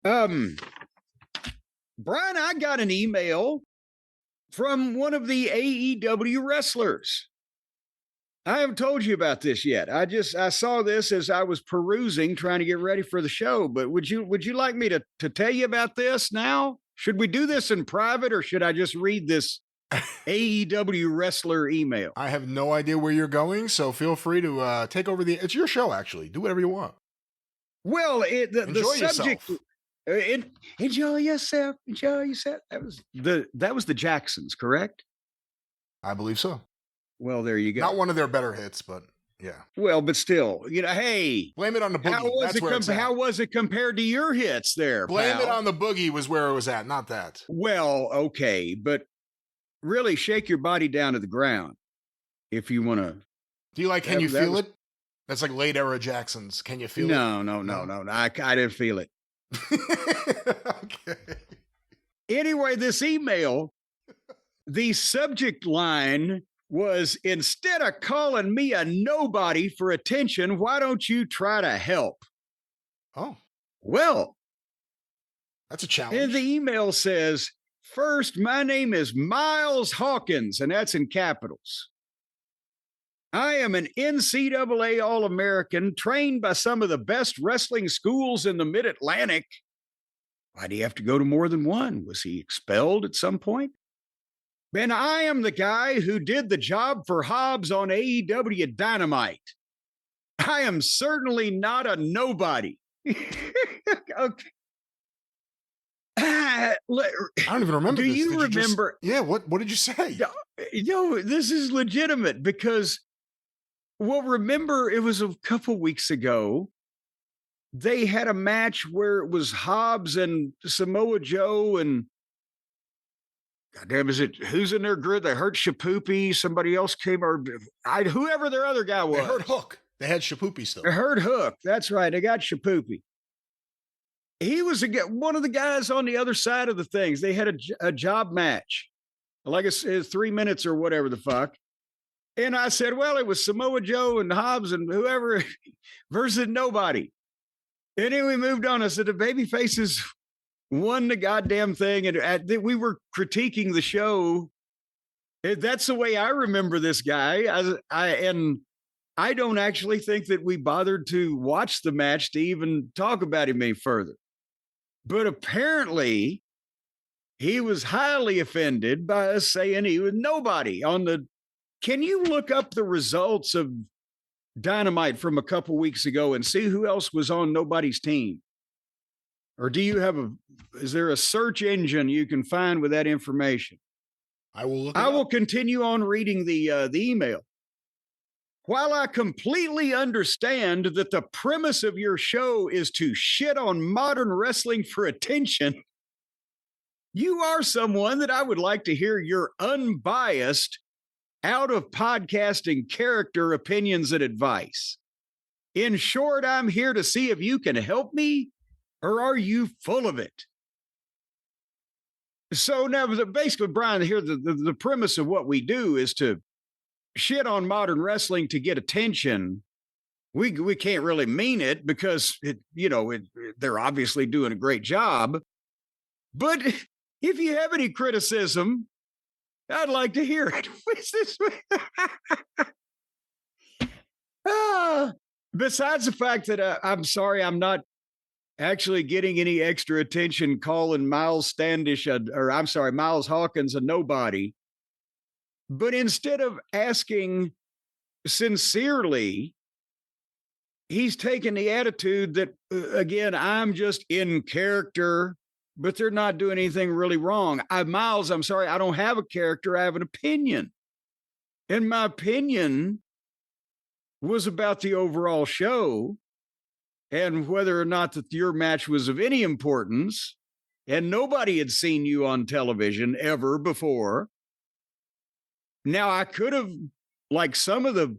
Um, Brian, I got an email from one of the AEW wrestlers. I haven't told you about this yet. I saw this as I was perusing, trying to get ready for the show. But would you like me to tell you about this now? Should we do this in private, or should I just read this AEW wrestler email? I have no idea where you're going, so feel free to take over it's your show, actually. Do whatever you want. Well, enjoy the subject. Yourself. Enjoy yourself. Enjoy yourself. That was the Jacksons, correct? I believe so. Well, there you go. Not one of their better hits, but yeah. Well, but still, hey. Blame it on the boogie. How was it compared to your hits there, Blame pal? it on the boogie was where it was at, not that. Well, okay, but really shake your body down to the ground if you want to. Do you can you feel it? That's like late era Jacksons. Can you feel it? No. I didn't feel it. Okay. Anyway, this email, the subject line was, instead of calling me a nobody for attention, why don't you try to help? Oh. Well, that's a challenge. And the email says, first, my name is Miles Hawkins, and that's in capitals. I am an NCAA All-American trained by some of the best wrestling schools in the Mid-Atlantic. Why do you have to go to more than one? Was he expelled at some point? And I am the guy who did the job for Hobbs on AEW Dynamite. I am certainly not a nobody. Okay. I don't even remember. Do you remember? What did you say? No, this is legitimate because, well, remember it was a couple weeks ago. They had a match where it was Hobbs and Samoa Joe and goddamn, who's in their grid? They hurt Shapoopy. Somebody else came, or whoever their other guy was. They hurt Hook. They had Shapoopy still. They hurt Hook. That's right. They got Shapoopy. He was one of the guys on the other side of the things. They had a job match, like it's 3 minutes or whatever the fuck. And I said, well, it was Samoa Joe and Hobbs and whoever versus nobody. And then we moved on. I said, the baby faces won the goddamn thing. And we were critiquing the show. That's the way I remember this guy. And I don't actually think that we bothered to watch the match to even talk about him any further. But apparently, he was highly offended by us saying he was nobody on the. Can you look up the results of Dynamite from a couple weeks ago and see who else was on nobody's team? Or do you have is there a search engine you can find with that information? I will look. I will continue on reading the email. While I completely understand that the premise of your show is to shit on modern wrestling for attention, you are someone that I would like to hear your unbiased, out of podcasting character opinions and advice. In short, I'm here to see if you can help me, or are you full of it? So now, basically, Brian, here, the premise of what we do is to shit on modern wrestling to get attention. We can't really mean it because they're obviously doing a great job. But if you have any criticism, I'd like to hear it. Besides the fact that I'm sorry, I'm not actually getting any extra attention calling Miles Hawkins a nobody. But instead of asking sincerely, he's taken the attitude that, again, I'm just in character, but they're not doing anything really wrong. Miles, I'm sorry, I don't have a character. I have an opinion. And my opinion was about the overall show and whether or not that your match was of any importance. And nobody had seen you on television ever before. Now, I could have, like some of the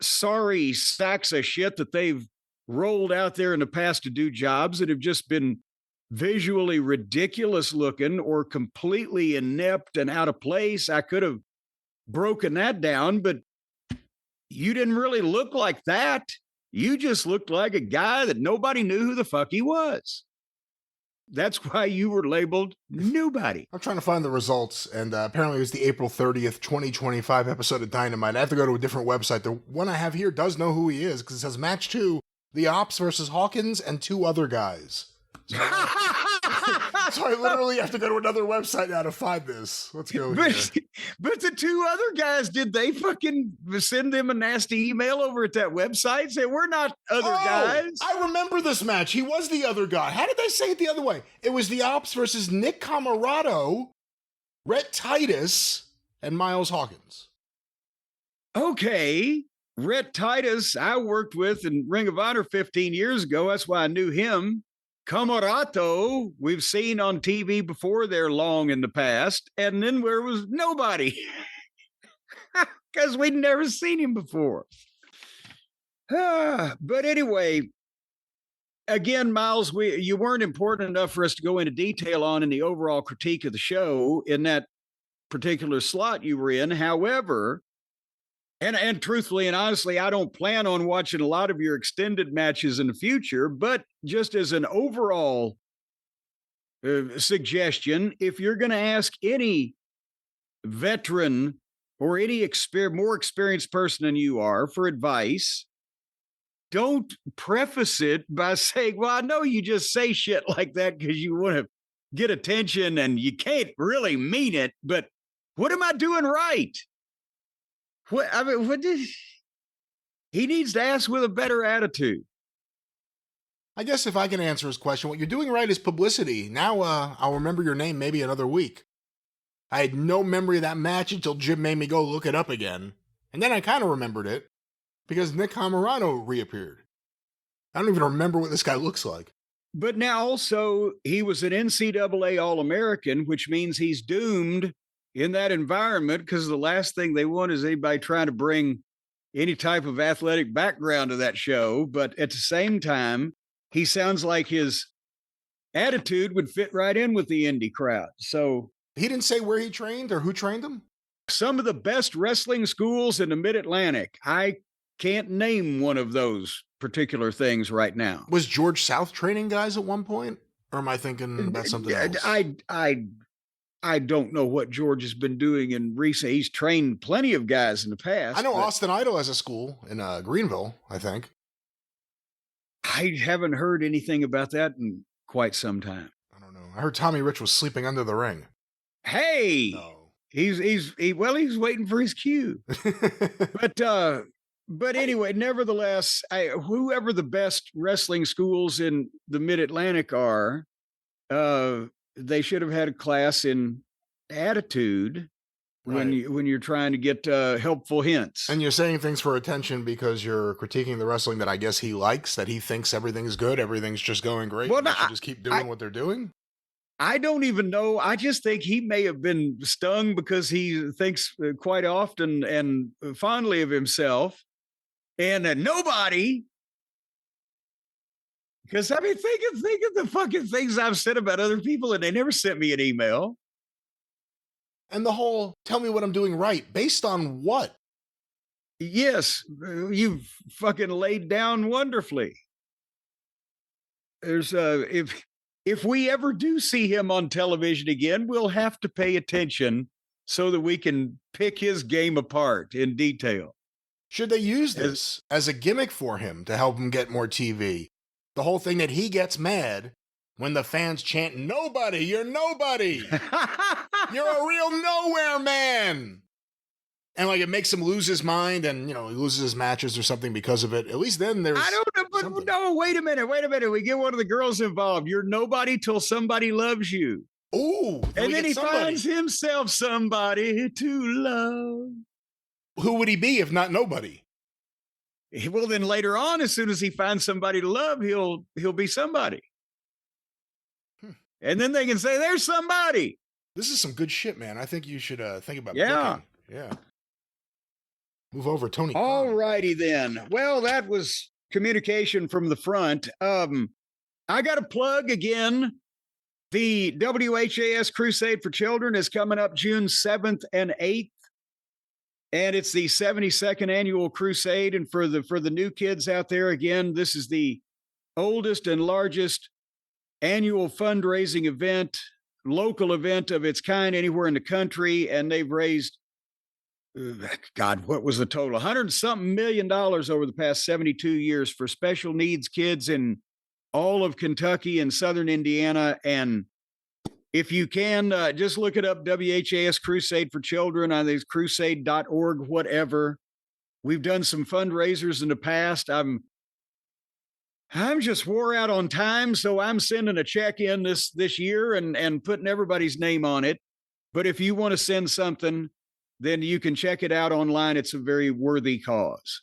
sorry sacks of shit that they've rolled out there in the past to do jobs that have just been visually ridiculous looking or completely inept and out of place, I could have broken that down, but you didn't really look like that. You just looked like a guy that nobody knew who the fuck he was. That's why you were labeled nobody. I'm trying to find the results, and apparently it was the April 30th, 2025 episode of Dynamite. I have to go to a different website. The one I have here does know who he is, because it says match 2, The Ops versus Hawkins and 2 other guys. So I literally have to go to another website now to find this. Let's go here. But the 2 other guys, did they fucking send them a nasty email over at that website? Say, we're not other guys. I remember this match. He was the other guy. How did they say it the other way? It was the Ops versus Nick Camarado, Rhett Titus, and Miles Hawkins. Okay. Rhett Titus, I worked with in Ring of Honor 15 years ago. That's why I knew him. Camarato, we've seen on TV before there long in the past, and then there was nobody because we'd never seen him before. But anyway, again, Miles, you weren't important enough for us to go into detail on in the overall critique of the show in that particular slot you were in. However, and truthfully and honestly, I don't plan on watching a lot of your extended matches in the future, but just as an overall suggestion, if you're going to ask any veteran or any more experienced person than you are for advice, don't preface it by saying, well, I know you just say shit like that because you want to get attention and you can't really mean it, but what am I doing right? He needs to ask with a better attitude. I guess if I can answer his question, what you're doing right is publicity. Now I'll remember your name maybe another week. I had no memory of that match until Jim made me go look it up again. And then I kind of remembered it because Nick Camarado reappeared. I don't even remember what this guy looks like. But now also, he was an NCAA All-American, which means he's doomed in that environment because the last thing they want is anybody trying to bring any type of athletic background to that show. But at the same time, he sounds like his attitude would fit right in with the indie crowd. So he didn't say where he trained or who trained him? Some of the best wrestling schools in the Mid-Atlantic. I can't name one of those particular things right now. Was George South training guys at one point? Or am I thinking about something else? I don't know what George has been doing in recent. He's trained plenty of guys in the past. I know Austin Idol has a school in Greenville, I think. I haven't heard anything about that in quite some time. I don't know. I heard Tommy Rich was sleeping under the ring. Hey, no. He's waiting for his cue. But anyway, nevertheless, whoever the best wrestling schools in the Mid-Atlantic are, they should have had a class in attitude when you're trying to get helpful hints. And you're saying things for attention because you're critiquing the wrestling that I guess he likes, that he thinks everything's good, everything's just going great. Well, they should just keep doing what they're doing. I don't even know. I just think he may have been stung because he thinks quite often and fondly of himself, and nobody. Because I mean, think of the fucking things I've said about other people, and they never sent me an email. And the whole "tell me what I'm doing right" based on what? Yes, you've fucking laid down wonderfully. There's if we ever do see him on television again, we'll have to pay attention so that we can pick his game apart in detail. Should they use this as a gimmick for him to help him get more TV? The whole thing that he gets mad when the fans chant, "Nobody, you're nobody. You're a real nowhere man." And like it makes him lose his mind and, he loses his matches or something because of it. At least then there's I don't know, but something. No, wait a minute. We get one of the girls involved. You're nobody till somebody loves you. Ooh. And then he finds himself somebody to love. Who would he be if not nobody? Well, then later on, as soon as he finds somebody to love, he'll be somebody. And then they can say, there's somebody. This is some good shit, man. I think you should think about booking. Yeah. Move over, Tony. All righty then. Well, that was communication from the front. I got to plug again. The WHAS Crusade for Children is coming up June 7th and 8th. And it's the 72nd annual crusade. And for the new kids out there, again, this is the oldest and largest annual fundraising event, local event of its kind anywhere in the country. And they've raised, God, what was the total? $100-something million over the past 72 years for special needs kids in all of Kentucky and Southern Indiana. And if you can, just look it up, WHAS Crusade for Children. I think it's crusade.org, whatever. We've done some fundraisers in the past. I'm just wore out on time, so I'm sending a check in this year and putting everybody's name on it. But if you want to send something, then you can check it out online. It's a very worthy cause.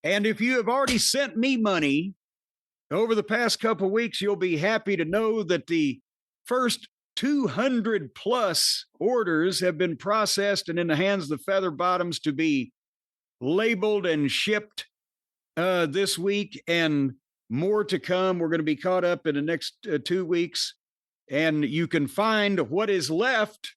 And if you have already sent me money over the past couple of weeks, you'll be happy to know that the first 200 plus orders have been processed and in the hands of the Feather Bottoms to be labeled and shipped this week, and more to come. We're going to be caught up in the next 2 weeks, and you can find what is left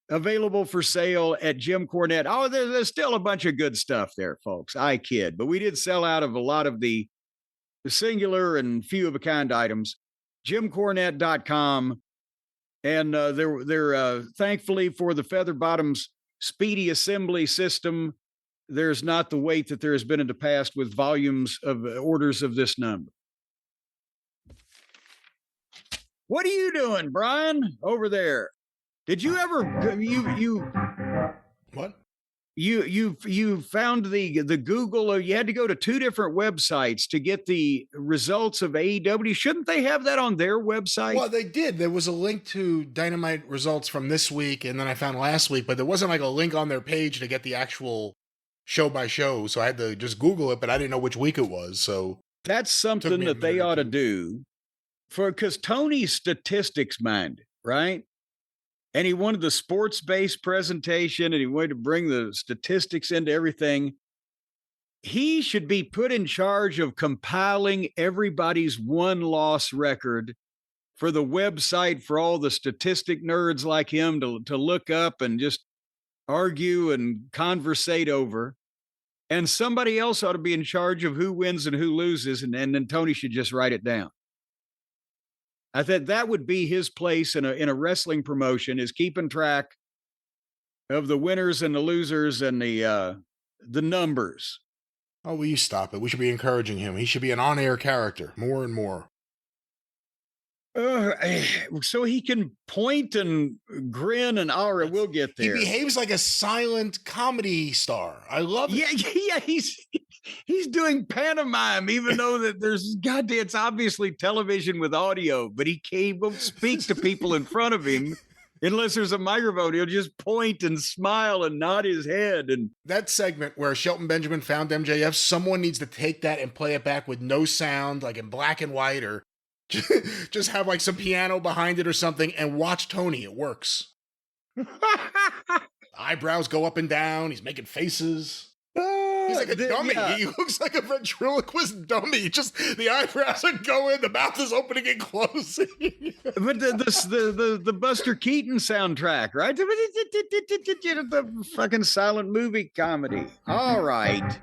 available for sale at Jim Cornette. Oh, there's still a bunch of good stuff there, folks. I kid, but we did sell out of a lot of the singular and few of a kind items. JimCornette.com. And they're thankfully for the Feather Bottoms speedy assembly system, there's not the wait that there has been in the past with volumes of orders of this number. What are you doing, Brian, over there? Did you ever What? You found the Google, you had to go to 2 different websites to get the results of AEW. Shouldn't they have that on their website? Well, they did. There was a link to Dynamite results from this week, and then I found last week, but there wasn't like a link on their page to get the actual show by show. So I had to just Google it, but I didn't know which week it was. So that's something that they ought to do because Tony's statistics minded, right? And he wanted the sports-based presentation, and he wanted to bring the statistics into everything. He should be put in charge of compiling everybody's won-loss record for the website for all the statistic nerds like him to look up and just argue and conversate over. And somebody else ought to be in charge of who wins and who loses, and then Tony should just write it down. I think that would be his place in a wrestling promotion, is keeping track of the winners and the losers and the numbers. Oh, will you stop it? We should be encouraging him. He should be an on-air character more and more. So he can point and grin and all right, we'll get there. He behaves like a silent comedy star. I love it. Yeah, he's doing pantomime, even though that there's goddamn, it's obviously television with audio, but he won't speak to people in front of him unless there's a microphone. He'll just point and smile and nod his head. And that segment where Shelton Benjamin found MJF, someone needs to take that and play it back with no sound, like in black and white, or just have like some piano behind it or something, and watch Tony. It works. Eyebrows go up and down. He's making faces. He's like a dummy. Yeah. He looks like a ventriloquist dummy. Just the eyebrows are going, the mouth is opening and closing. But the Buster Keaton soundtrack, right? The fucking silent movie comedy. All right.